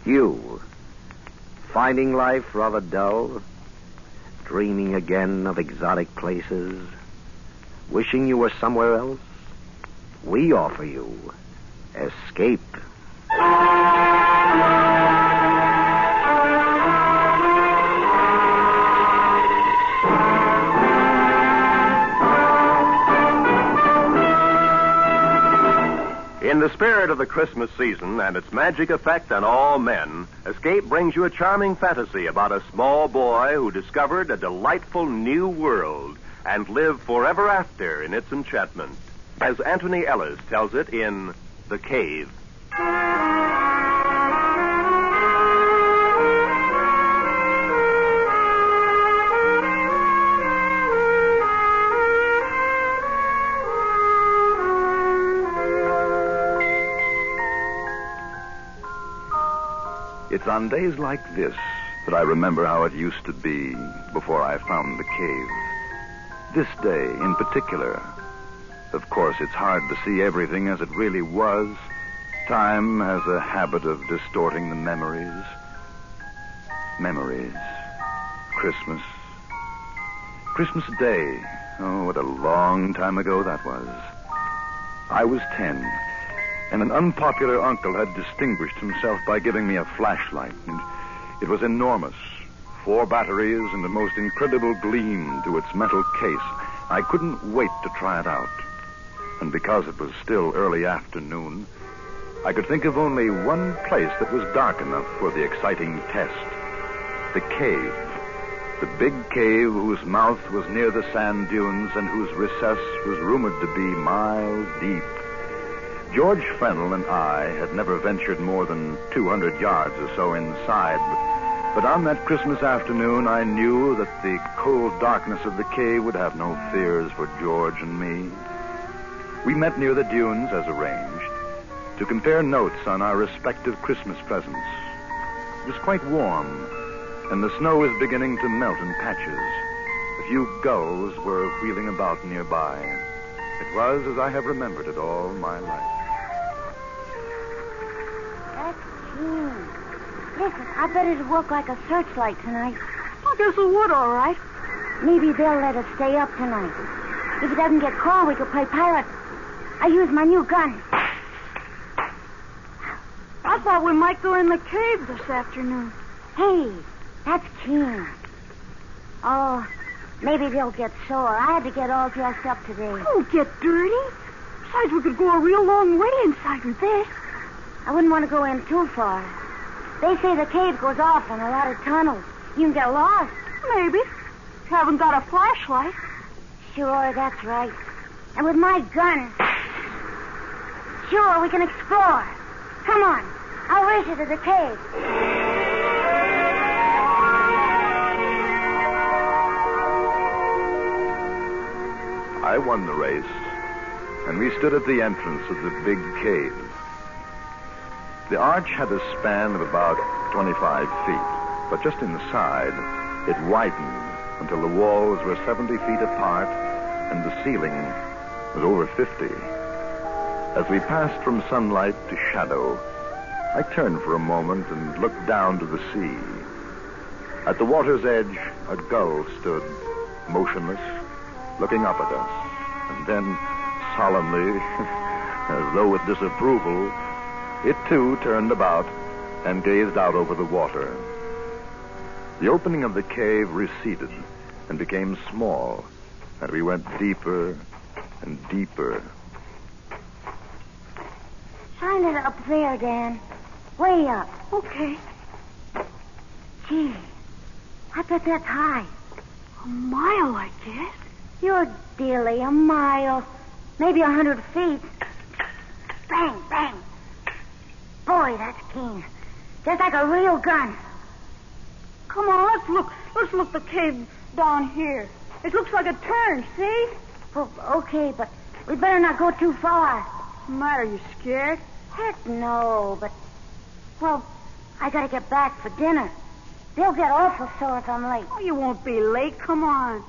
You, finding life rather dull, dreaming again of exotic places, wishing you were somewhere else, we offer you escape. In the spirit of the Christmas season and its magic effect on all men, Escape brings you a charming fantasy about a small boy who discovered a delightful new world and lived forever after in its enchantment, as Anthony Ellis tells it in The Cave. It's on days like this that I remember how it used to be before I found the cave. This day in particular. Of course, it's hard to see everything as it really was. Time has a habit of distorting the memories. Memories. Christmas. Christmas Day. Oh, what a long time ago that was. I was 10. And an unpopular uncle had distinguished himself by giving me a flashlight. And it was enormous. 4 batteries and a most incredible gleam to its metal case. I couldn't wait to try it out. And because it was still early afternoon, I could think of only one place that was dark enough for the exciting test. The cave. The big cave whose mouth was near the sand dunes and whose recess was rumored to be miles deep. George Fennell and I had never ventured more than 200 yards or so inside, but on that Christmas afternoon I knew that the cold darkness of the cave would have no fears for George and me. We met near the dunes as arranged to compare notes on our respective Christmas presents. It was quite warm, and the snow was beginning to melt in patches. A few gulls were wheeling about nearby. It was as I have remembered it all my life. Listen, I bet it'll work like a searchlight tonight. I guess it would, all right. Maybe they'll let us stay up tonight. If it doesn't get cold, we could play pirate. I use my new gun. I thought we might go in the cave this afternoon. Hey, that's Keen. Oh, maybe they'll get sore. I had to get all dressed up today. Don't get dirty. Besides, we could go a real long way inside with this. I wouldn't want to go in too far. They say the cave goes off in a lot of tunnels. You can get lost. Maybe. Haven't got a flashlight. Sure, that's right. And with my gun, sure, we can explore. Come on. I'll race you to the cave. I won the race, and we stood at the entrance of the big cave. The arch had a span of about 25 feet, but just inside, it widened until the walls were 70 feet apart and the ceiling was over 50. As we passed from sunlight to shadow, I turned for a moment and looked down to the sea. At the water's edge, a gull stood, motionless, looking up at us. And then, solemnly, as though with disapproval, it too turned about and gazed out over the water. The opening of the cave receded and became small, and we went deeper and deeper. Shine it up there, Dan. Way up. Okay. Gee, I bet that's high. A mile, I guess. You're dilly, a mile. Maybe 100 feet. Bang, bang. Boy, that's keen. Just like a real gun. Come on, let's look. Let's look the cave down here. It looks like a turn, see? Well, okay, but we better not go too far. What's the matter? You scared? Heck no, but... Well, I gotta get back for dinner. They'll get awful sore if I'm late. Oh, you won't be late. Come on.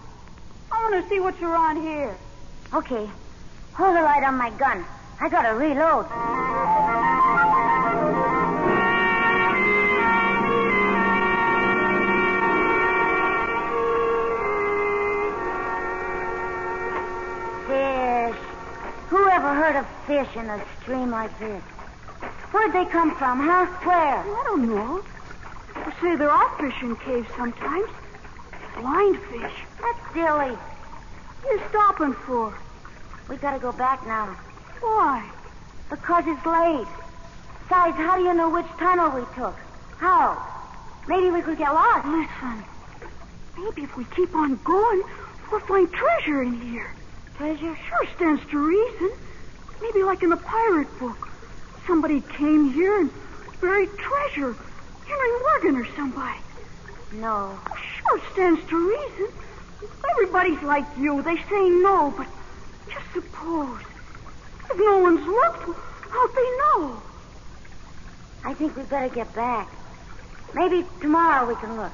I want to see what's around here. Okay. Hold the light on my gun. I gotta reload. fish in a stream like this? Where'd they come from, huh? Where? I don't know. They say there are fish in caves sometimes. Blind fish. That's silly. What are you stopping for? We gotta go back now. Why? Because it's late. Besides, how do you know which tunnel we took? How? Maybe we could get lost. Listen. Maybe if we keep on going, we'll find treasure in here. Treasure? Sure stands to reason. Maybe like in the pirate book. Somebody came here and buried treasure. Henry Morgan or somebody. No. Sure stands to reason. Everybody's like you. They say no, but just suppose. If no one's looked, how'd they know? I think we'd better get back. Maybe tomorrow we can look.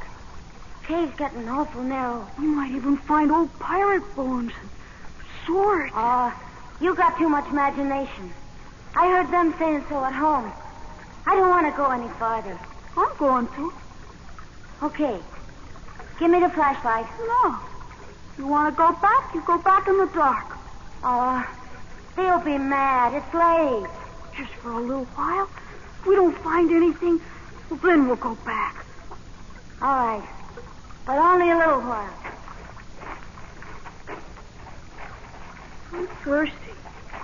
Cave's getting awful narrow. We might even find old pirate bones and swords. You got too much imagination. I heard them saying so at home. I don't want to go any farther. I'm going to. Okay. Give me the flashlight. No. You want to go back? You go back in the dark. They'll be mad. It's late. Just for a little while. If we don't find anything, well, then we'll go back. All right. But only a little while. I'm thirsty.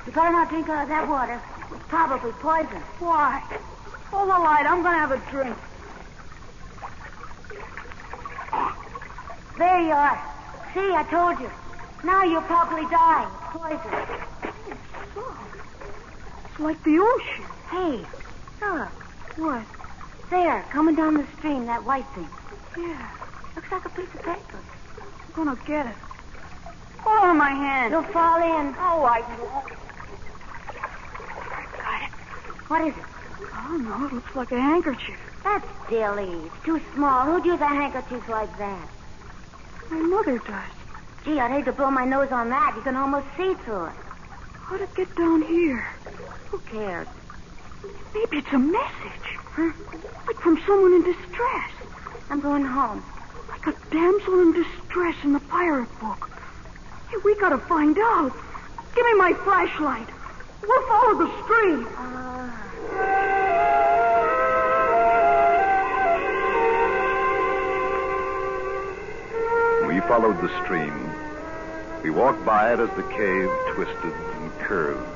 You better not drink out of that water. It's probably poison. Why? Hold the light. I'm going to have a drink. There you are. See, I told you. Now you'll probably die. It's poison. So, it's like the ocean. Hey, look. What? There, coming down the stream, that white thing. Yeah. Looks like a piece of paper. I'm going to get it. Hold on my hand. You'll fall in. Oh, I won't. Got it. What is it? I don't know. It looks like a handkerchief. That's silly. It's too small. Who'd use a handkerchief like that? My mother does. Gee, I'd hate to blow my nose on that. You can almost see through it. How'd it get down here? Who cares? Maybe it's a message. Huh? Like from someone in distress. I'm going home. Like a damsel in distress in the pirate book. Hey, we gotta find out. Give me my flashlight. We'll follow the stream. We followed the stream. We walked by it as the cave twisted and curved.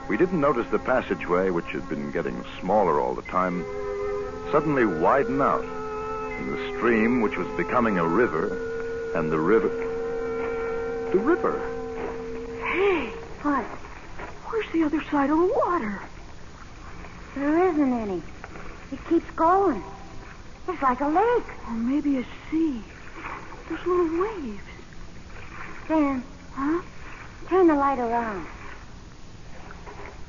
We didn't notice the passageway, which had been getting smaller all the time, suddenly widen out, and the stream, which was becoming a river, and the river... The river. Hey, What? where's the other side of the water? There isn't any. It keeps going. It's like a lake. Or maybe a sea. There's little waves. Dan, Huh? turn the light around.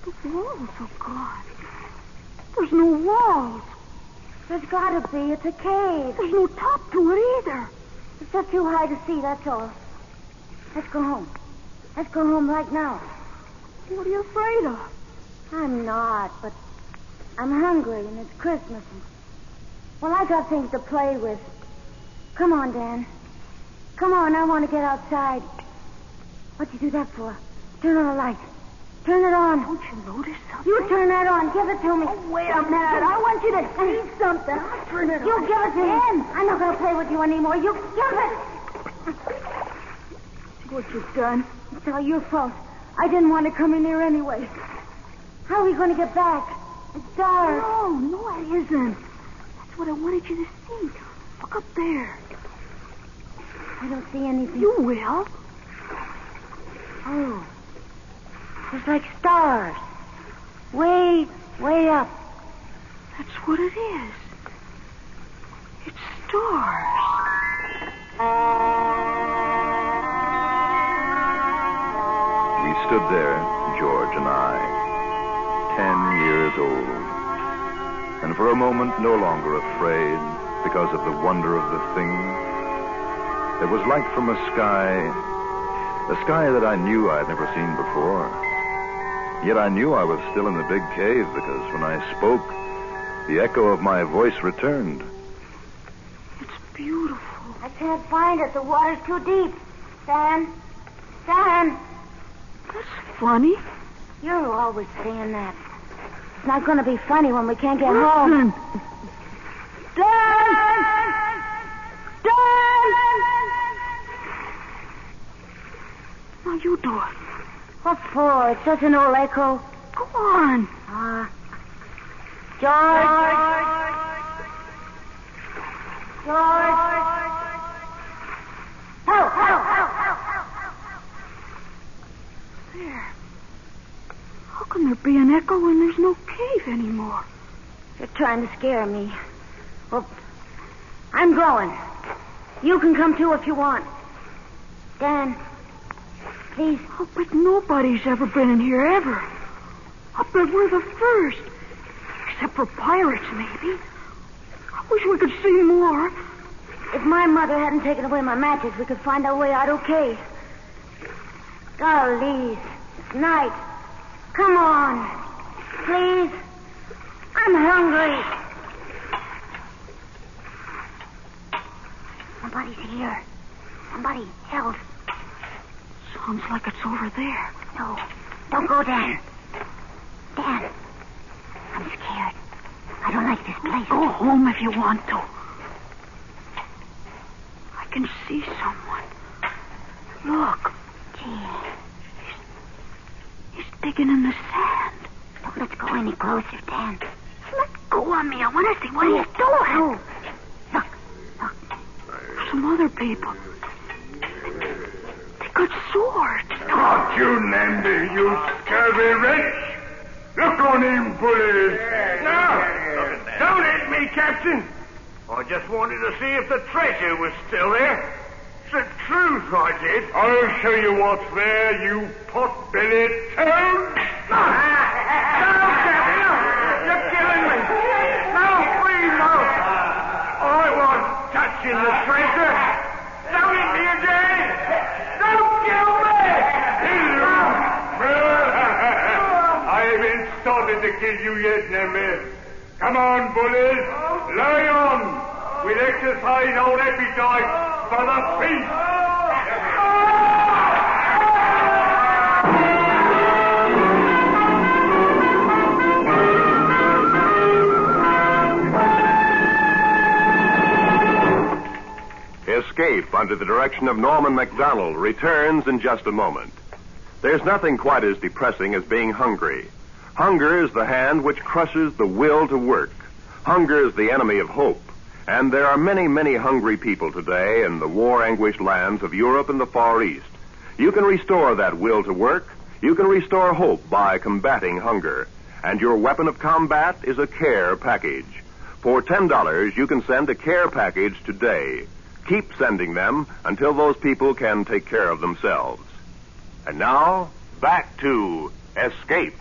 The walls are gone. There's no walls. There's gotta be. It's a cave. There's no top to it either. It's just too high to see, that's all. Let's go home. Let's go home right now. What are you afraid of? I'm not, but I'm hungry and it's Christmas. Well, I got things to play with. Come on, Dan. Come on, I want to get outside. What'd you do that for? Turn on the light. Turn it on. Don't you notice something? You turn that on. Give it to me. Oh, wait a minute. I want you to see something. I'll turn it You on. give it to me. I'm not going to play with you anymore. You give it. See what you've done? It's all your fault. I didn't want to come in here anyway. How are we going to get back? It's dark. No, it isn't. That's what I wanted you to see. Look up there. I don't see anything. You will. Oh. It's like stars. Way, way up. That's what it is. It's stars. We stood there, George and I, 10 years old, and for a moment no longer afraid because of the wonder of the thing. There was light from a sky that I knew I'd never seen before. Yet I knew I was still in the big cave because when I spoke, the echo of my voice returned. It's beautiful. I can't find it. The water's too deep. Dan? Dan? That's funny. You're always saying that. It's not going to be funny when we can't get home. Dan! Now you do it. What for? It's such an old echo. Go on. George. There. How can there be an echo when there's no cave anymore? You're trying to scare me. Well, I'm going. You can come too if you want. Dan, please. Oh, but nobody's ever been in here ever. I bet we're the first. Except for pirates, maybe. I wish we could see more. If my mother hadn't taken away my matches, we could find our way out okay. Golly, it's night. Come on. Please. I'm hungry. Somebody's here. Somebody else. Sounds like it's over there. No, don't go, Dan. Dan, I'm scared. I don't like this place. Go home if you want to. I can see someone. Look. Gee. He's digging in the sand. Don't let's go any closer, Dan. Let go of me. I want to see what he's doing. No. Look. Some other people. They got swords. Got you, Namby, you scurvy wretch. Look on him, bullies. No, don't hit me, Captain. I just wanted to see if the treasure was still there. It's the truth, I did. I'll show you what's there, you pot-bellied toad. No, Captain, no. You're killing me. No, please, no. I wasn't touching the treasure. Don't hit me again. Don't kill me. I haven't started to kill you yet, Nemir. Come on, bullies. Lie on. We'll exercise our appetite for the feast. Escape, under the direction of Norman MacDonald, returns in just a moment. There's nothing quite as depressing as being hungry. Hunger is the hand which crushes the will to work. Hunger is the enemy of hope. And there are many, many hungry people today in the war-anguished lands of Europe and the Far East. You can restore that will to work. You can restore hope by combating hunger. And your weapon of combat is a care package. For $10, you can send a care package today. Keep sending them until those people can take care of themselves. And now, back to Escape.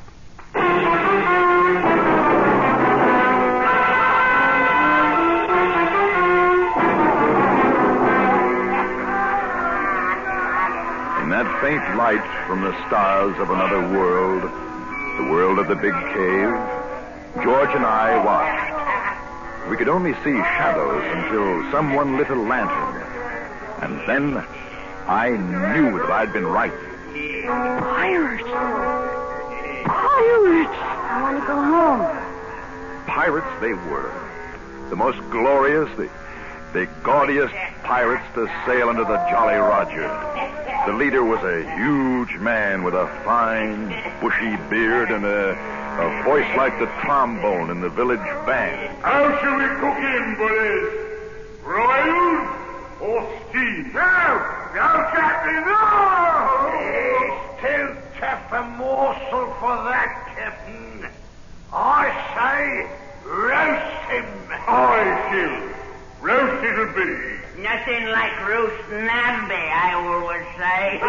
In that faint light from the stars of another world, the world of the big cave, George and I watched. We could only see shadows until someone lit a lantern. And then I knew that I'd been right. Pirates! I want to go home. Pirates they were. The most glorious, the gaudiest pirates to sail under the Jolly Roger. The leader was a huge man with a fine, bushy beard and a voice like the trombone in the village band. How shall we cook him, bullies? Broiled or steamed? No, Captain, no! He's too tough a morsel for that, Captain. I say, roast him. Aye, Jim. Roast it'll be. Nothing like roast Namby, I always say.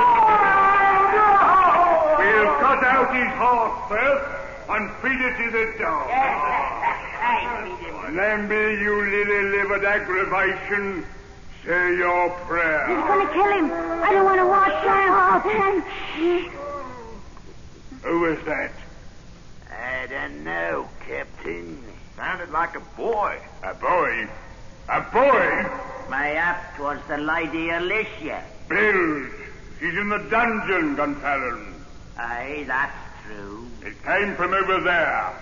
We'll cut out his heart first and feed it to the dog. Namby, you lily-livered aggravation, say your prayer. He's going to kill him. I don't want to watch that. Who was that? I don't know, Captain. Sounded like a boy. A boy? A boy? Mayhap 'twas the Lady Alicia. Bilge. She's in the dungeon, Gunfallen. Aye, that's true. It came from over there.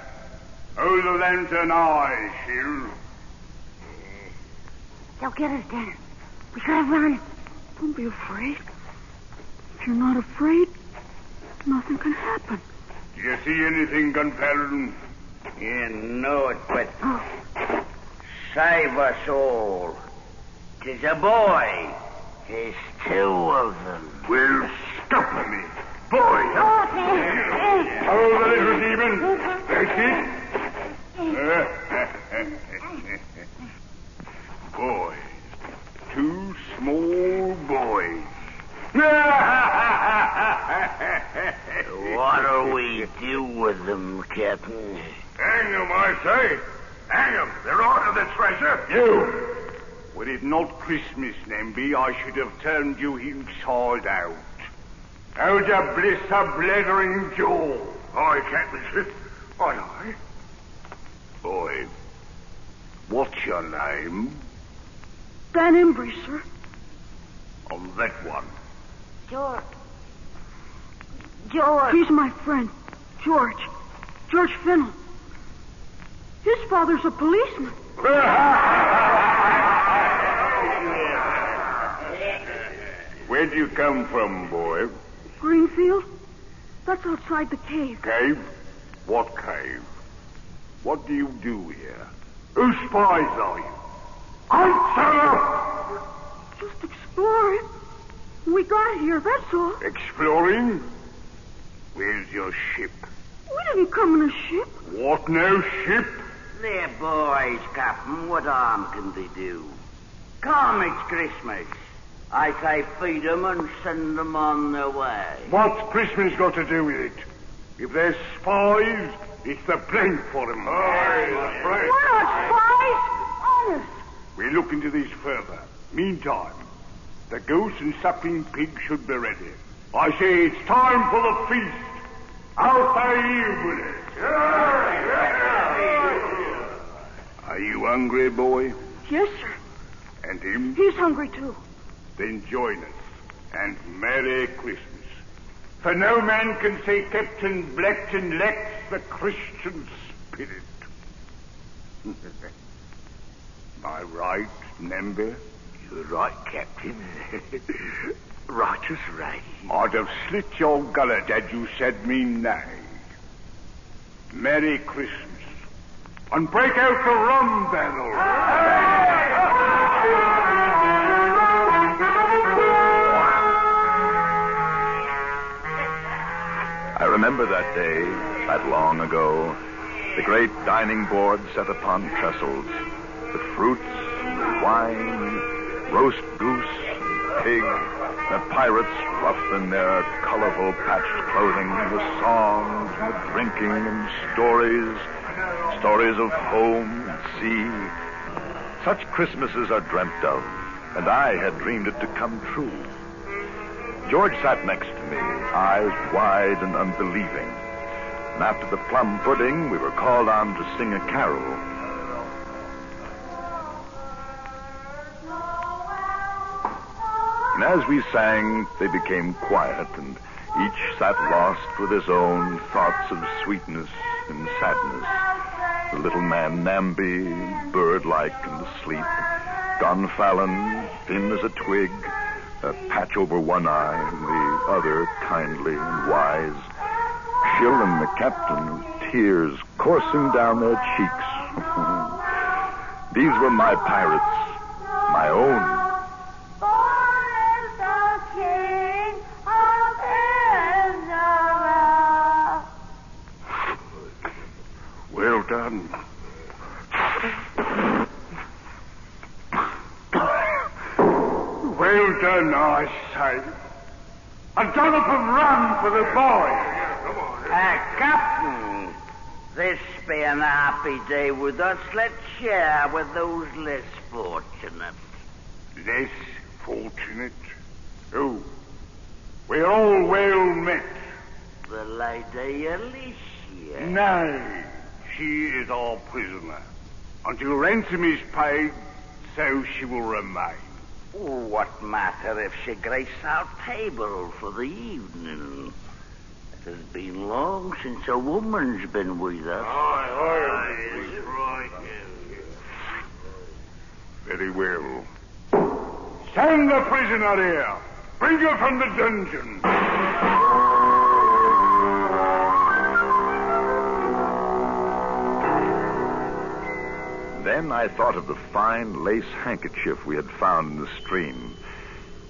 Oh, the lantern eye, Shield. They'll get us, Dan. We gotta run. Don't be afraid. If you're not afraid, nothing can happen. Do you see anything, Gunpowder? You know it, but save us all. 'Tis a boy. There's two of them. Well, stop me. Boy. Oh, Dan. Oh, the little demon. That's it. Boys. Two small boys. What'll we do with them, Captain? Hang them, I say. Hang them. They're on to the treasure. You. Were it not Christmas, Namby, I should have turned you inside out. How'd you bliss a blethering jaw? Aye, Captain. Aye. Boy, what's your name? Dan Embry, sir. On that one. George. He's my friend, George. George Fennel. His father's a policeman. Where'd you come from, boy? Greenfield? That's outside the cave. Cave? What cave? What do you do here? Whose spies are you? Answer! Just exploring. We got here, that's all. Exploring? Where's your ship? We didn't come in a ship. What, no ship? They're boys, Captain. What harm can they do? Come, it's Christmas. I say feed them and send them on their way. What's Christmas got to do with it? If they're spies, it's the blame for them. We're not spies. Honest. We'll look into this further. Meantime, the goose and suckling pig should be ready. I say it's time for the feast. Out the evening. Are you hungry, boy? Yes, sir. And him? He's hungry, too. Then join us. And Merry Christmas. For no man can say Captain Blackton lacks the Christian spirit. Am I right, Namby? You're right, Captain. Right as rain. I'd have slit your gullet had you said me nay. Merry Christmas. And break out the rum barrel. I remember that day, that long ago, the great dining board set upon trestles, with fruits, wine, roast goose, pig, the pirates rough in their colorful patched clothing, with songs, with drinking and stories of home and sea. Such Christmases are dreamt of, and I had dreamed it to come true. George sat next to me, eyes wide and unbelieving. And after the plum pudding, we were called on to sing a carol. And as we sang, they became quiet, and each sat lost with his own thoughts of sweetness and sadness. The little man Namby, bird-like and asleep. Gonfalon, thin as a twig, a patch over one eye, and the other kindly and wise. Shill and the captain, tears coursing down their cheeks. These were my pirates, my own. Well done. Well done, I say. A dollop of rum for the boy. Captain, this being a happy day with us, let's share with those less fortunate. Less fortunate? Oh, we're all well met. The Lady Alicia. Nay, she is our prisoner. Until ransom is paid, so she will remain. What matter if she grace our table for the evening? It has been long since a woman's been with us. Aye, right. Very well. Stand the prisoner here. Bring her from the dungeon. Then I thought of the fine lace handkerchief we had found in the stream.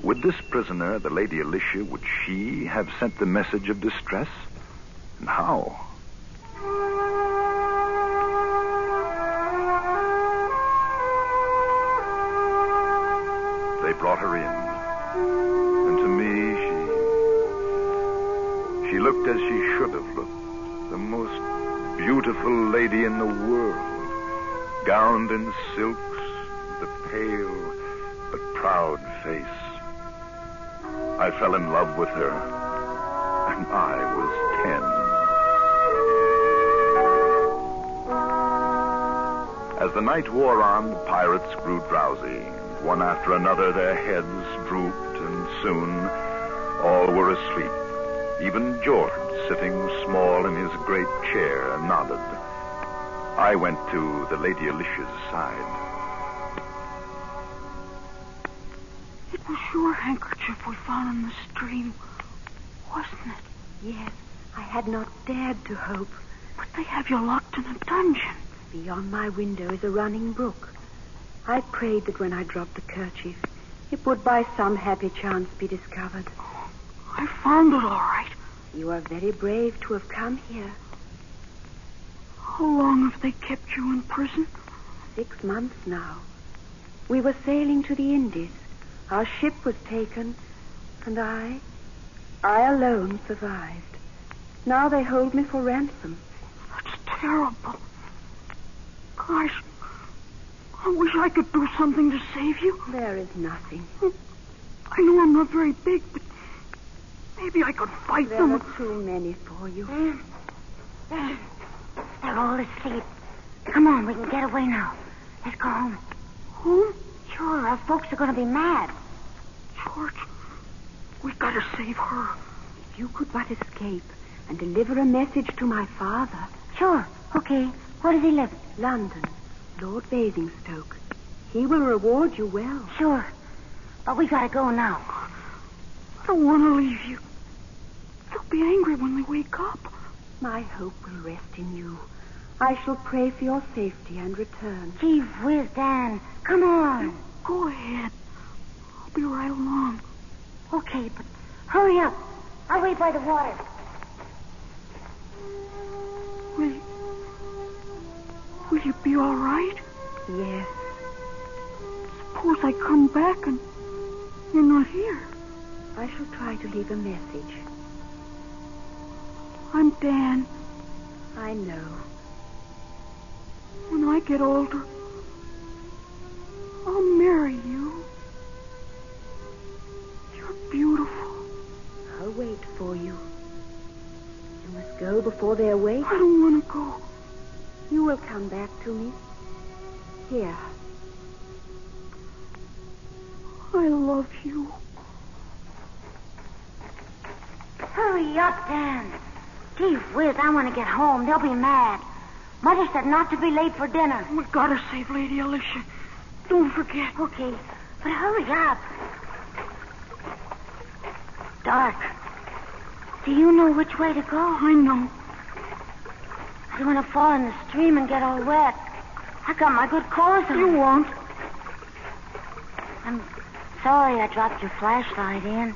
Would this prisoner, the Lady Alicia, would she have sent the message of distress? And how? They brought her in. And to me, she looked as she should have looked. The most beautiful lady in the world. Gowned in silks, with a pale but proud face. I fell in love with her, and I was 10. As the night wore on, the pirates grew drowsy. One after another, their heads drooped, and soon all were asleep. Even George, sitting small in his great chair, nodded. I went to the Lady Alicia's side. It was your handkerchief we found in the stream, wasn't it? Yes, I had not dared to hope. But they have you locked in a dungeon. Beyond my window is a running brook. I prayed that when I dropped the kerchief, it would by some happy chance be discovered. I found it all right. You are very brave to have come here. How long have they kept you in prison? 6 months now. We were sailing to the Indies. Our ship was taken, and I alone survived. Now they hold me for ransom. That's terrible. Gosh, I wish I could do something to save you. There is nothing. I know I'm not very big, but maybe I could fight them. There are too many for you. They're all asleep. Come on, we can get away now. Let's go home. Home? Sure, our folks are going to be mad. George, we gotta save her. If you could but escape and deliver a message to my father. Sure, okay. Where does he live? London, Lord Basingstoke. He will reward you well. Sure, but we gotta go now. I don't want to leave you. They'll be angry when they wake up. My hope will rest in you. I shall pray for your safety and return. Gee whiz, Dan. Come on. Go ahead. I'll be right along. Okay, but hurry up. I'll wait by the water. Will you be all right? Yes. Suppose I come back and you're not here. I shall try to leave a message. I'm Dan. I know. When I get older, I'll marry you. You're beautiful. I'll wait for you. You must go before they awake. I don't want to go. You will come back to me. Here. I love you. Hurry up, Dan. Gee whiz, I want to get home. They'll be mad. Mother said not to be late for dinner. We gotta save Lady Alicia. Don't forget. Okay, but hurry up. Dark. Do you know which way to go? I know. I don't want to fall in the stream and get all wet. I got my good clothes on. You won't. I'm sorry I dropped your flashlight in.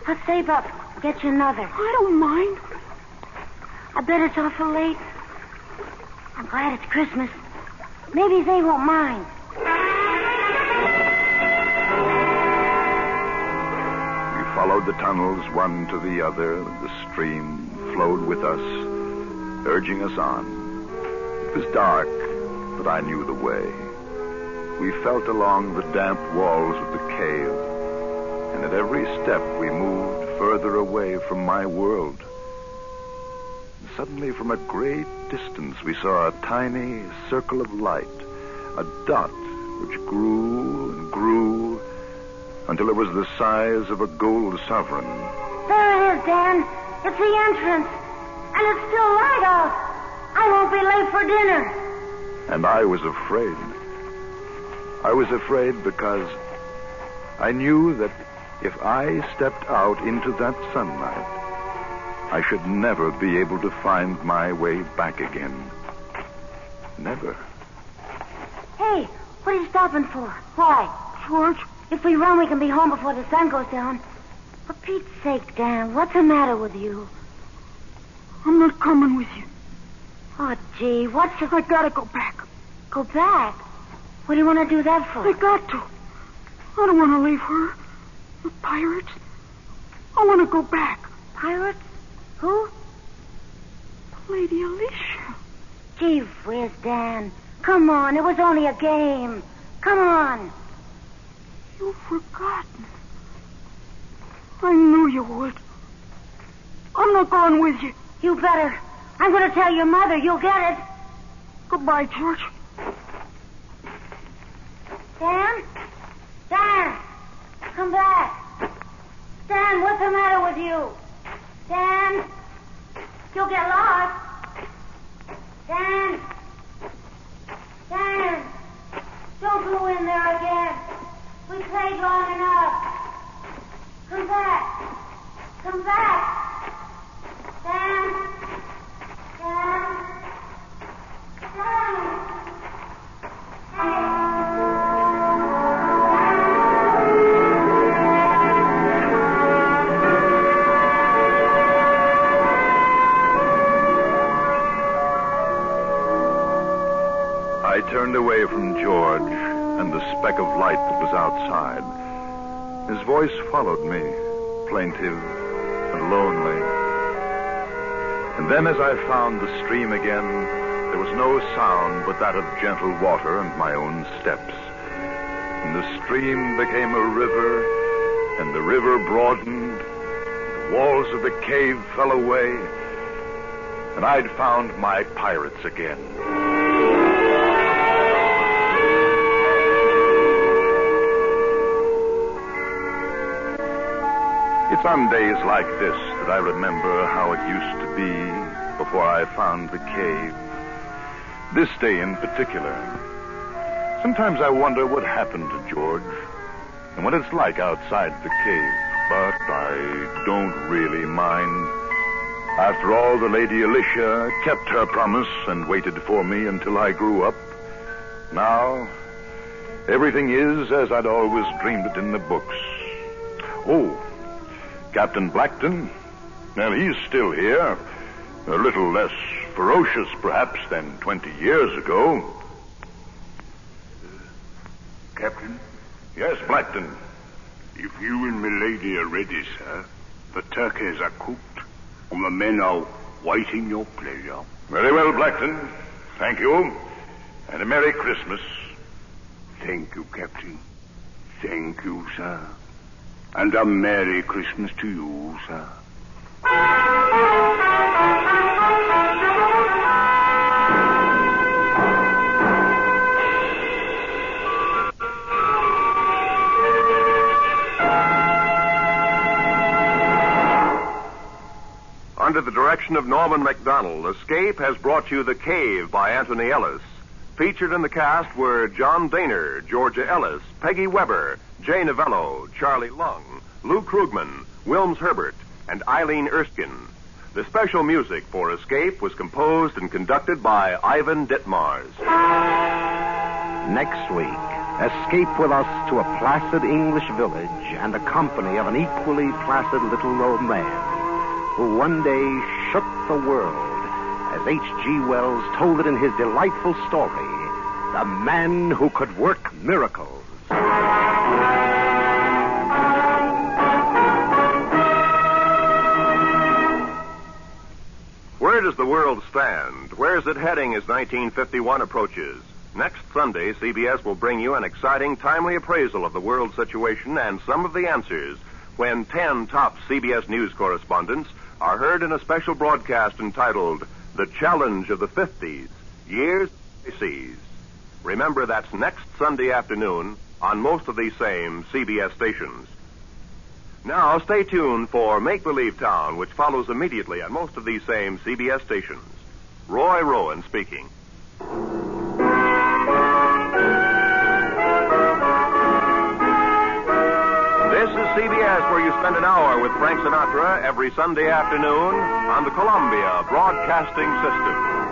I'll save up, get you another. I don't mind. I bet it's awful late. I'm glad it's Christmas. Maybe they won't mind. We followed the tunnels one to the other. The stream flowed with us, urging us on. It was dark, but I knew the way. We felt along the damp walls of the cave, and at every step we moved further away from my world. And suddenly, from a great distance, we saw a tiny circle of light, a dot which grew and grew until it was the size of a gold sovereign. There it is, Dan. It's the entrance. And it's still light out. I won't be late for dinner. And I was afraid. I was afraid because I knew that if I stepped out into that sunlight, I should never be able to find my way back again. Never. Hey, what are you stopping for? Why? George? If we run, we can be home before the sun goes down. For Pete's sake, Dan, what's the matter with you? I'm not coming with you. Oh, gee, what's the... I gotta go back. Go back? What do you want to do that for? I got to. I don't want to leave her. The pirates. I want to go back. Pirates? Who? Lady Alicia. Gee whiz, Dan. Come on, it was only a game. Come on. You've forgotten. I knew you would. I'm not going with you. You better. I'm going to tell your mother. You'll get it. Goodbye, George. Dan? Dan! Come back. Dan, what's the matter with you? Dan? You'll get lost. Dan? Dan! Don't go in there again. We played long enough. Come back. Come back. Dan? Dan? Dan? I turned away from George and the speck of light that was outside. His voice followed me, plaintive and lonely. And then as I found the stream again, there was no sound but that of gentle water and my own steps. And the stream became a river, and the river broadened, the walls of the cave fell away, and I'd found my pirates again. It's on days like this that I remember how it used to be before I found the cave. This day in particular. Sometimes I wonder what happened to George and what it's like outside the cave, but I don't really mind. After all, the Lady Alicia kept her promise and waited for me until I grew up. Now, everything is as I'd always dreamed it in the books. Oh, Captain Blackton, well, he's still here. A little less ferocious, perhaps, than 20 years ago. Captain? Yes, Blackton. If you and milady are ready, sir, the turkeys are cooked, and the men are waiting your pleasure. Very well, Blackton. Thank you. And a Merry Christmas. Thank you, Captain. Thank you, sir. And a Merry Christmas to you, sir. Under the direction of Norman MacDonald, Escape has brought you The Cave by Anthony Ellis. Featured in the cast were John Daner, Georgia Ellis, Peggy Weber, Jay Novello, Charlie Lung, Lou Krugman, Wilms Herbert, and Eileen Erskine. The special music for Escape was composed and conducted by Ivan Ditmars. Next week, escape with us to a placid English village and the company of an equally placid little old man who one day shook the world, as H.G. Wells told it in his delightful story, The Man Who Could Work Miracles. Where does the world stand? Where is it heading as 1951 approaches? Next Sunday, CBS will bring you an exciting, timely appraisal of the world situation and some of the answers when 10 top CBS News correspondents are heard in a special broadcast entitled The Challenge of the 50s, Years of Seas. Remember, that's next Sunday afternoon on most of these same CBS stations. Now, stay tuned for Make Believe Town, which follows immediately on most of these same CBS stations. Roy Rowan speaking. This is CBS, where you spend an hour with Frank Sinatra every Sunday afternoon on the Columbia Broadcasting System.